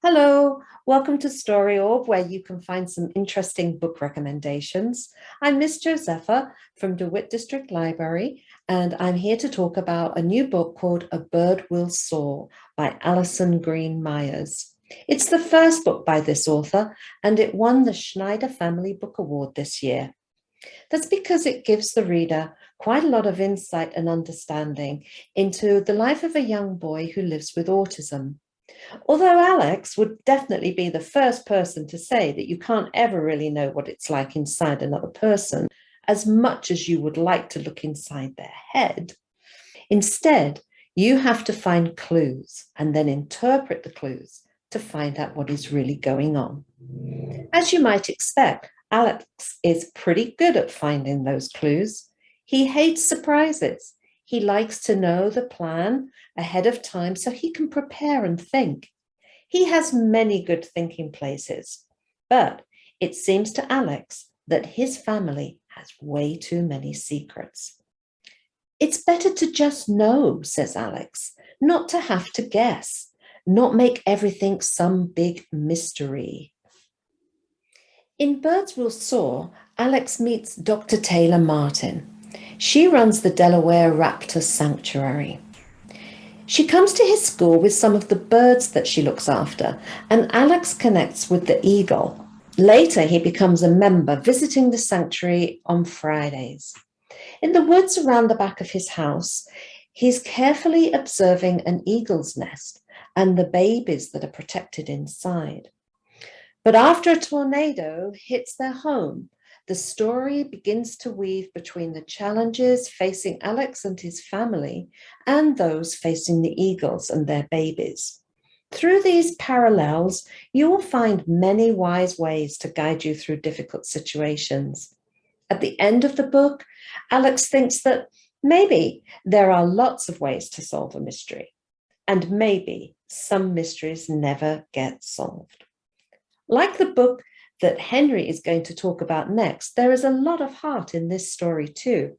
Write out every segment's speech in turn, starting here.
Hello, welcome to Story Orb, where you can find some interesting book recommendations. I'm Miss Josepha from DeWitt District Library, and I'm here to talk about a new book called A Bird Will Soar by Alison Green Myers. It's the first book by this author, and it won the Schneider Family Book Award this year. That's because it gives the reader quite a lot of insight and understanding into the life of a young boy who lives with autism. Although Alex would definitely be the first person to say that you can't ever really know what it's like inside another person as much as you would like to look inside their head. Instead, you have to find clues and then interpret the clues to find out what is really going on. As you might expect, Alex is pretty good at finding those clues. He hates surprises. He likes to know the plan ahead of time so he can prepare and think. He has many good thinking places, but it seems to Alex that his family has way too many secrets. It's better to just know, says Alex, not to have to guess, not make everything some big mystery. In Birds Will Soar, Alex meets Dr. Taylor Martin. She runs the Delaware Raptor Sanctuary. She comes to his school with some of the birds that she looks after, and Alex connects with the eagle. Later, he becomes a member, visiting the sanctuary on Fridays. In the woods around the back of his house, he's carefully observing an eagle's nest and the babies that are protected inside. But after a tornado hits their home, the story begins to weave between the challenges facing Alex and his family and those facing the eagles and their babies. Through these parallels, you will find many wise ways to guide you through difficult situations. At the end of the book, Alex thinks that maybe there are lots of ways to solve a mystery, and maybe some mysteries never get solved. Like the book that Henry is going to talk about next, there is a lot of heart in this story too.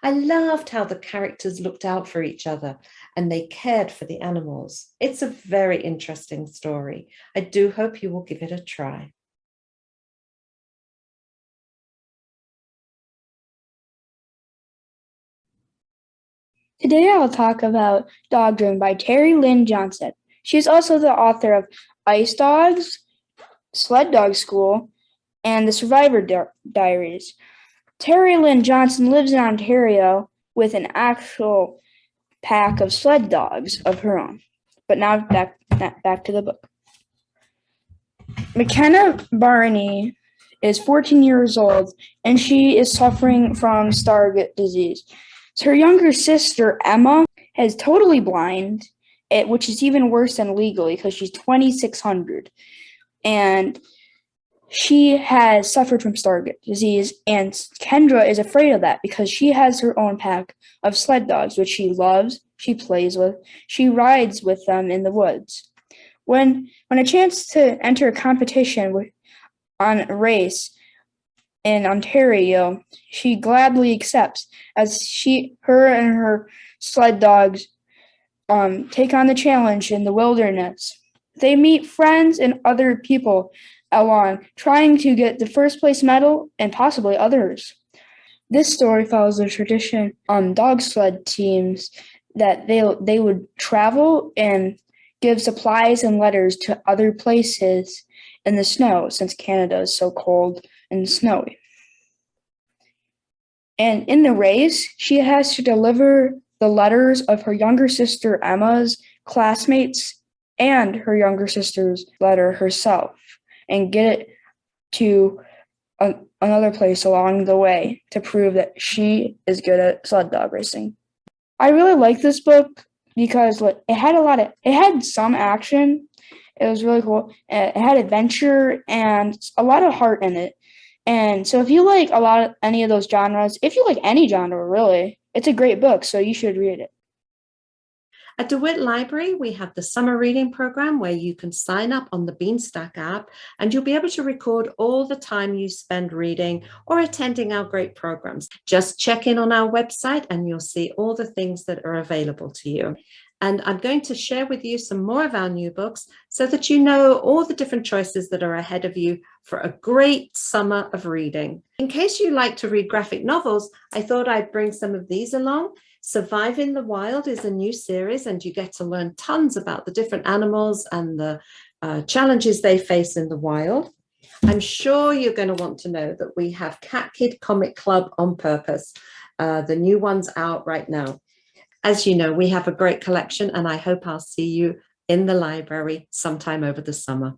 I loved how the characters looked out for each other and they cared for the animals. It's a very interesting story. I do hope you will give it a try. Today I'll talk about Dog Dream by Terry Lynn Johnson. She's also the author of Ice Dogs, Sled Dog School, and The Survivor Diaries. Terry Lynn Johnson lives in Ontario with an actual pack of sled dogs of her own. But now back to the book. McKenna Barney is 14 years old and she is suffering from Stargardt disease. So her younger sister, Emma, is totally blind, which is even worse than legally because she's 2,600. And she has suffered from Stargardt disease, and Kendra is afraid of that because she has her own pack of sled dogs, which she loves, she plays with, she rides with them in the woods. When a chance to enter a competition on a race in Ontario, she gladly accepts as her and her sled dogs take on the challenge in the wilderness. They meet friends and other people along, trying to get the first place medal and possibly others. This story follows the tradition dog sled teams that they would travel and give supplies and letters to other places in the snow, since Canada is so cold and snowy. And in the race, she has to deliver the letters of her younger sister Emma's classmates and her younger sister's letter herself and get it to another place along the way to prove that she is good at sled dog racing. I really like this book because it had some action. It was really cool. It had adventure and a lot of heart in it. And so if you like any of those genres, if you like any genre really, it's a great book, so you should read it. At DeWitt Library, we have the summer reading program where you can sign up on the Beanstack app and you'll be able to record all the time you spend reading or attending our great programs. Just check in on our website and you'll see all the things that are available to you. And I'm going to share with you some more of our new books so that you know all the different choices that are ahead of you for a great summer of reading. In case you like to read graphic novels, I thought I'd bring some of these along. Survive in the Wild is a new series, and you get to learn tons about the different animals and the challenges they face in the wild. I'm sure you're going to want to know that we have Cat Kid Comic Club on Purpose. The new one's out right now. As you know, we have a great collection, and I hope I'll see you in the library sometime over the summer.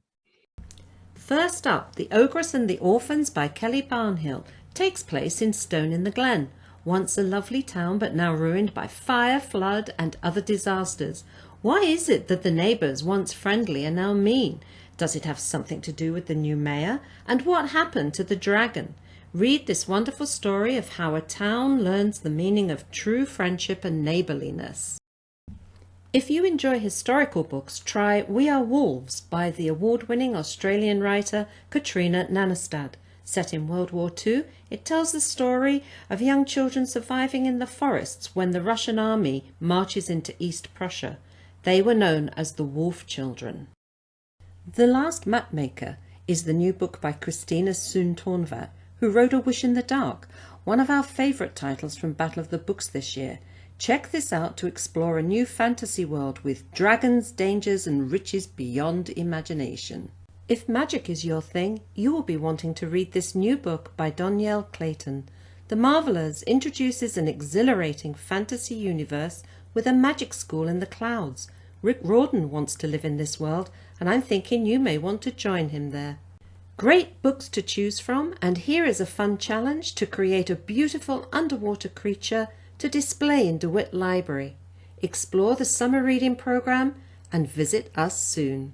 First up, The Ogress and the Orphans by Kelly Barnhill takes place in Stone in the Glen, once a lovely town but now ruined by fire, flood and other disasters. Why is it that the neighbours, once friendly, are now mean? Does it have something to do with the new mayor? And what happened to the dragon? Read this wonderful story of how a town learns the meaning of true friendship and neighbourliness. If you enjoy historical books, try We Are Wolves by the award-winning Australian writer Katrina Nanestad. Set in World War II, it tells the story of young children surviving in the forests when the Russian army marches into East Prussia. They were known as the Wolf Children. The Last Mapmaker is the new book by Christina Soon-Tornvat, who wrote A Wish in the Dark, one of our favourite titles from Battle of the Books this year. Check this out to explore a new fantasy world with dragons, dangers and riches beyond imagination. If magic is your thing, you will be wanting to read this new book by Donielle Clayton. The Marvelers introduces an exhilarating fantasy universe with a magic school in the clouds. Rick Riordan wants to live in this world, and I'm thinking you may want to join him there. Great books to choose from, and here is a fun challenge to create a beautiful underwater creature to display in DeWitt Library. Explore the summer reading program and visit us soon.